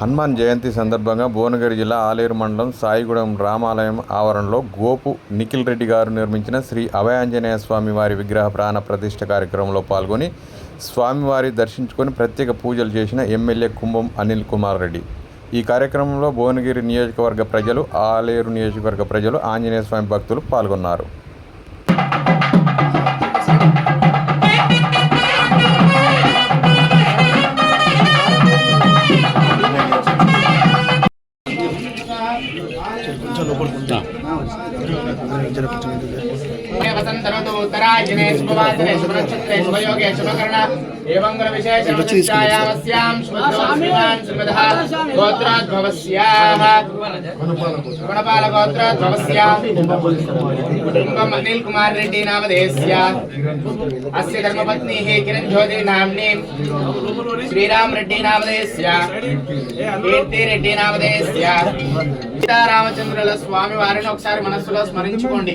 హనుమాన్ జయంతి సందర్భంగా భువనగిరి జిల్లా ఆలేరు మండలం సాయిగూడెం రామాలయం ఆవరణలో గోపు నిఖిల్ రెడ్డి గారు నిర్మించిన శ్రీ అభయాంజనేయ స్వామి వారి విగ్రహ ప్రాణ ప్రతిష్ఠ కార్యక్రమంలో పాల్గొని స్వామివారి దర్శించుకొని ప్రత్యేక పూజలు చేసిన ఎమ్మెల్యే కుంభం అనిల్ కుమార్ రెడ్డి. ఈ కార్యక్రమంలో భువనగిరి నియోజకవర్గ ప్రజలు, ఆలేరు నియోజకవర్గ ప్రజలు, ఆంజనేయ స్వామి భక్తులు పాల్గొన్నారు. उत्तरायणे शुभवासरे शुभनक्षत्रे शुभयोगे शुभकर्ण एवं विशेषविषयावस्यां शुभद्रवस्यां शुभदः गोत्रोद्भवस्याः गुणपालगोत्रोद्भवस्याः कुटुम्बम् अनिल कुमार रेड्डी नामधेयस्य अस्य धर्मपत्नीः किरणज्योति नाम्नीं श्रीराम रेड्डी नामधेयस्य कीर्ति रेड्डी नामधेयस्य సీతారామచంద్రుల స్వామి వారిని ఒకసారి మనస్సులో స్మరించుకోండి.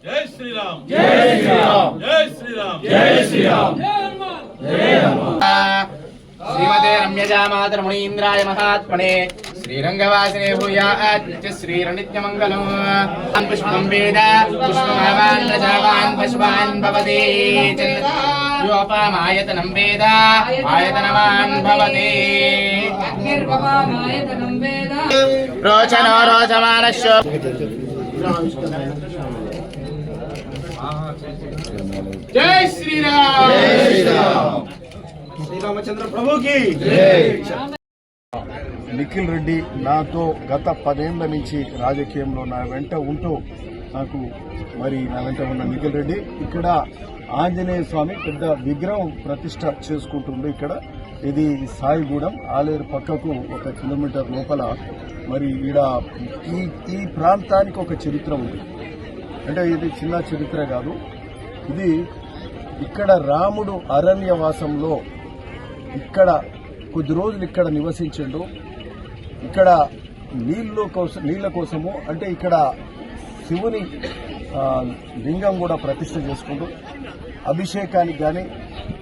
జై శ్రీరామ్, జై శ్రీరామ్, జై శ్రీరామ్, జై శ్రీరామ్. శ్రీమతే రమ్యజామాతర మునీంద్రాయ మహాత్మనే శ్రీరంగవాసినే భూయాత్ శ్రీరనిత్యమంగళం. పుష్పం వేద పుష్పమావాన్ రజావాన్ పుష్పాన్ భవతి యోపమాయతనం వేద ఆయతనవాన్ భవతి. రోచనో రోచమానశ్చ జై శ్రీరామ్, జై శ్రీరామ్, శ్రీరామచంద్ర ప్రభుకి జై. నిఖిల్ రెడ్డి నాతో గత 10 ఏళ్ల నుంచి రాజకీయంలో నా వెంట ఉంటూ నా వెంట ఉన్న నిఖిల్ రెడ్డి ఇక్కడ ఆంజనేయ స్వామి పెద్ద విగ్రహం ప్రతిష్ట చేసుకుంటుండే. ఇక్కడ ఇది సాయిగూడెం ఆలేరు పక్కకు 1 కిలోమీటర్ లోపల. ఈడ ఈ ప్రాంతానికి ఒక చరిత్ర ఉంది. అంటే ఇది చిన్న చరిత్ర కాదు. ఇది ఇక్కడ రాముడు అరణ్యవాసంలో ఇక్కడ కొద్ది రోజులు ఇక్కడ నివసించిండు. ఇక్కడ నీళ్ళ కోసము అంటే ఇక్కడ శివుని లింగం కూడా ప్రతిష్ఠ చేసుకుంటూ అభిషేకానికి కానీ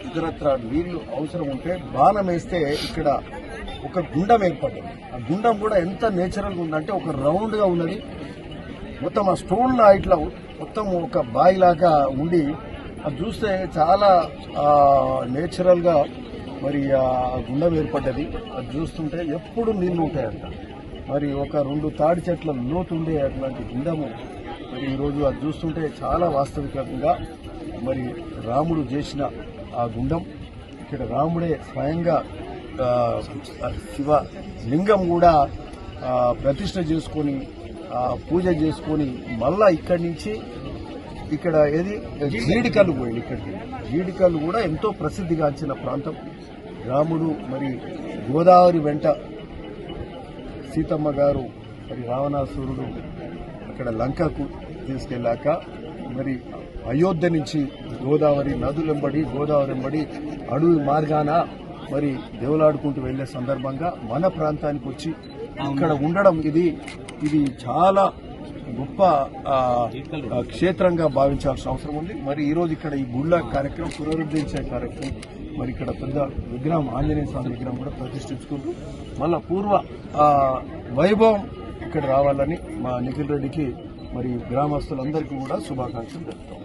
ఇతరత్ర నీళ్లు అవసరం ఉంటే బాణం వేస్తే ఇక్కడ ఒక గుండం ఏర్పడింది. ఆ గుండం కూడా ఎంత నేచురల్గా ఉందంటే ఒక రౌండ్గా ఉన్నది. మొత్తం ఆ స్టోన్లా ఇట్లా మొత్తం ఒక బాయిలాగా ఉండి అది చూస్తే చాలా నేచురల్గా ఆ గుండం ఏర్పడ్డది. అది చూస్తుంటే ఎప్పుడు నీళ్లు ఉంటాయంట. ఒక 2 తాడి చెట్ల లోతుండే అట్లాంటి గుండము ఈరోజు అది చూస్తుంటే చాలా వాస్తవికంగా రాముడు చేసిన ఆ గుండం. ఇక్కడ రాముడే స్వయంగా శివ లింగం కూడా ప్రతిష్ఠ చేసుకొని పూజ చేసుకొని మళ్ళా ఇక్కడి నుంచి ఇక్కడ జీడికల్లు పోయింది. ఇక్కడికి జీడికల్లు కూడా ఎంతో ప్రసిద్ధిగాంచిన ప్రాంతం. రాముడు గోదావరి వెంట సీతమ్మ గారు రావణాసురుడు అక్కడ లంకకు తీసుకెళ్ళాక అయోధ్య నుంచి గోదావరి నదులెంబడి అడవి మార్గాన దేవులాడుకుంటూ వెళ్లే సందర్భంగా మన ప్రాంతానికి వచ్చి ఇక్కడ ఉండడం ఇది చాలా గొప్ప క్షేత్రంగా భావించాల్సిన అవసరం ఉంది. ఈరోజు ఇక్కడ ఈ గుళ్ళ కార్యక్రమం పునరుద్ధరించే కార్యక్రమం ఇక్కడ పెద్ద విగ్రహం ఆంజనేయ స్వామి విగ్రహం కూడా ప్రతిష్ఠించుకుంటూ మళ్ళా పూర్వ వైభవం ఇక్కడ రావాలని మా నిఖిల్ రెడ్డికి గ్రామస్తులందరికీ కూడా శుభాకాంక్షలు తెలుపుతాం.